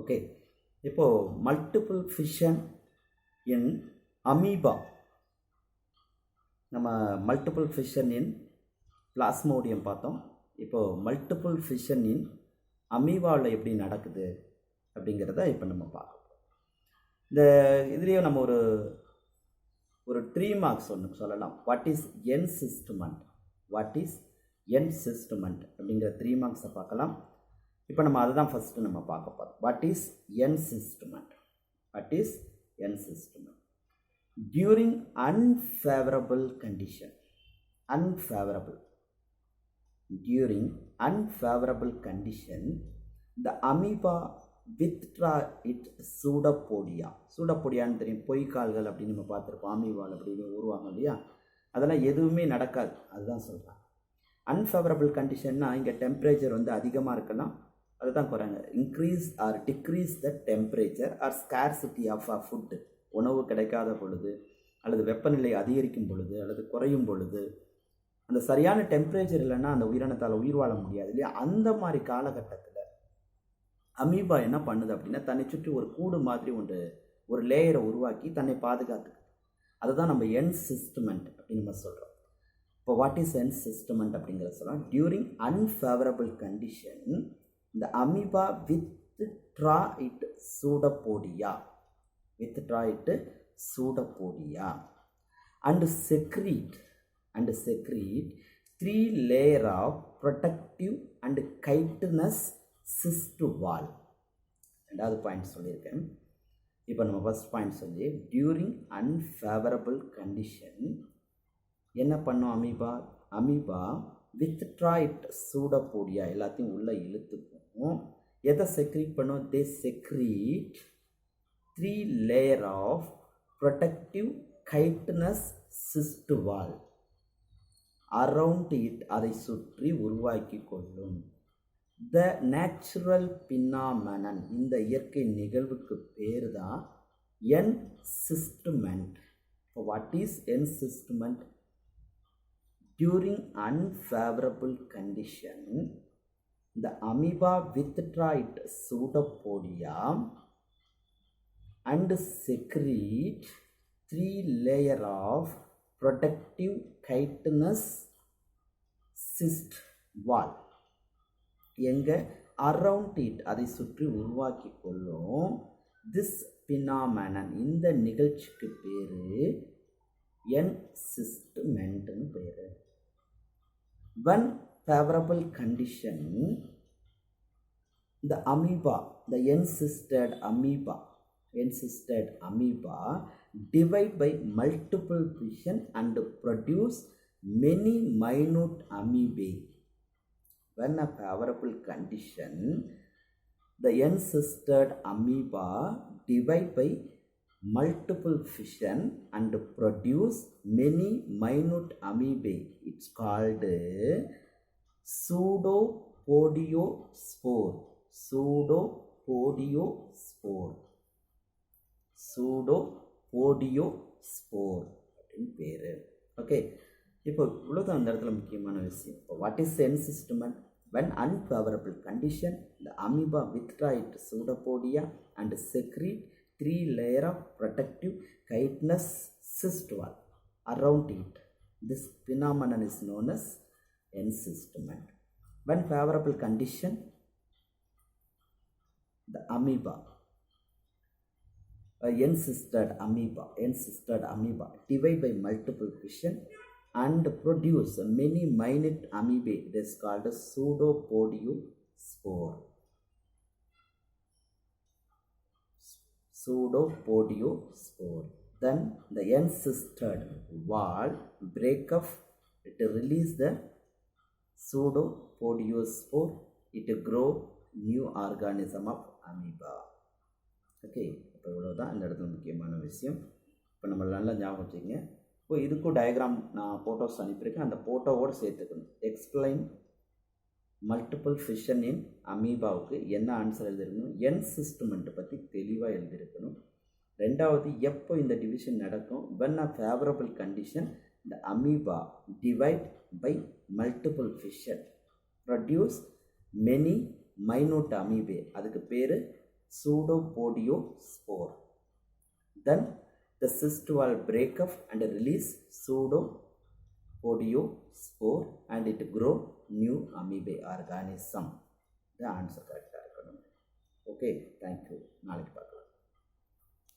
Okay, இப்போது multiple fission இன் amoeba. நம்ம multiple fission இன் plasmodium பார்த்தோம். இப்போது மல்டிபிள் ஃபிஷன் இன் அமீபாவில் எப்படி நடக்குது அப்படிங்கிறத இப்போ நம்ம பார்க்கணும். இந்த இதுலேயும் நம்ம ஒரு 3 மார்க்ஸ் ஒன்று சொல்லலாம். வாட் இஸ் என்சிஸ்ட்மெண்ட், அப்படிங்கிற 3 மார்க்ஸை பார்க்கலாம். இப்போ நம்ம அதை தான் ஃபஸ்ட்டு நம்ம பார்க்க போகிறோம். What is encystment? During unfavourable condition. During unfavorable condition, the amoeba withdraw its pseudopodia. சூடப்பொடியான்னு தெரியும், பொய்க்கால்கள் அப்படின்னு நம்ம பார்த்துருப்போம். அமீபால் அப்படின்னு உருவாங்க இல்லையா, அதெல்லாம் எதுவுமே நடக்காது, அதுதான் சொல்கிறாங்க. அன்ஃபேவரபிள் கண்டிஷன்னா இங்கே டெம்பரேச்சர் அதிகமாக இருக்கலாம், அதுதான் குறைங்க. Increase or decrease the temperature or scarcity of a food. உணவு கிடைக்காத பொழுது, அல்லது வெப்பநிலை அதிகரிக்கும் பொழுது, அல்லது குறையும் பொழுது, அந்த சரியான டெம்பரேச்சர் இல்லைன்னா அந்த உயிரினத்தால் உயிர் வாழ முடியாது இல்லையா. அந்த மாதிரி காலகட்டத்தில் அமீபா என்ன பண்ணுது அப்படின்னா, தன்னை சுற்றி ஒரு கூடு மாதிரி ஒரு லேயரை உருவாக்கி தன்னை பாதுகாத்துக்குது. அதுதான் நம்ம என்சிஸ்ட்மெண்ட் அப்படின்னு நம்ம சொல்கிறோம். இப்போ வாட் இஸ் என்சிஸ்ட்மெண்ட் அப்படிங்கிறத சொல்லலாம். டியூரிங் அன்ஃபேவரபிள் கண்டிஷன் இந்த amoeba withdraw its pseudopodia and secrete 3 layer of protective and chitinous cyst wall. ரெண்டாவது பாயிண்ட் சொல்லியிருக்கேன். இப்போ நம்ம ஃபர்ஸ்ட் பாயிண்ட் சொல்லி, டியூரிங் அன்ஃபேவரபிள் கண்டிஷன் என்ன பண்ணும் அமீபா withdraw its pseudopodia, எல்லாத்தையும் உள்ளே இழுத்துக்கும். எதை செக்ரீட் பண்ணும்? They secrete 3 layer of protective chitinous cyst wall around it, அதை சுற்றி உருவாக்கி கொள்ளும். த நேச்சுரல் பினாமெனன், இந்த இயற்கை நிகழ்வுக்கு பேர் தான் என்சிஸ்ட்மெண்ட். இப்போ what is encystment? During unfavourable condition the amoeba withdraw its pseudopodia and secrete 3 layer of protective chitinous cyst wall. எங்க? அரவுண்ட் இட், அதை சுற்றி உருவாக்கி கொள்ளும். திஸ் பினாமெனன், இந்த நிகழ்ச்சிக்கு பேரு என்சிஸ்ட்மெண்ட்னு பேரு. when favorable condition, the encysted amoeba divide by multiple fission and produce many minute amoebae. When a favorable condition, the encysted amoeba divide by multiple fission and produce many minute amoebae. It's called pseudopodiospore அப்படின்னு பேரு. Okay, இப்போ இவ்வளோதான் அந்த இடத்துல முக்கியமான விஷயம். இப்போ what is encystment? when unfavorable condition, the amoeba withdraw its pseudopodia and secrete 3 layer of protective chitinous cyst wall around it. This phenomenon is known as encystment. When favorable condition, the amoeba, encysted amoeba divide by multiple fission and produce many minute amoebae. It is called a pseudopodiospore. Then the encysted wall break off, it release the pseudopodiospore, it grow new organism of amoeba. Okay, இப்போ இவ்வளோதான் இந்த இடத்துல முக்கியமான விஷயம். இப்போ நம்ம நல்லா ஞாபகம் வச்சுக்கோங்க. இப்போ இதுக்கும் டயக்ராம் நான் ஃபோட்டோஸ் அனுப்பியிருக்கேன், அந்த ஃபோட்டோவோடு சேர்த்துக்கணும். எக்ஸ்பிளைன் மல்டிபிள் ஃபிஷன் இன் அமீபாவுக்கு என்ன ஆன்சர் எழுதிருக்கணும்? என்சிஸ்ட்மெண்ட் பற்றி தெளிவாக எழுதியிருக்கணும். ரெண்டாவது, எப்போ இந்த டிவிஷன் நடக்கும்? when a favorable condition, the amoeba divide by multiple fission produce many minute amoebae. அதுக்கு பேர் pseudopodiospore. Then the cyst will break up and release pseudopodiospore and it grow new amoeba organism. The answer correct. Okay, thank you. நாளைக்கு பார்க்கலாம்.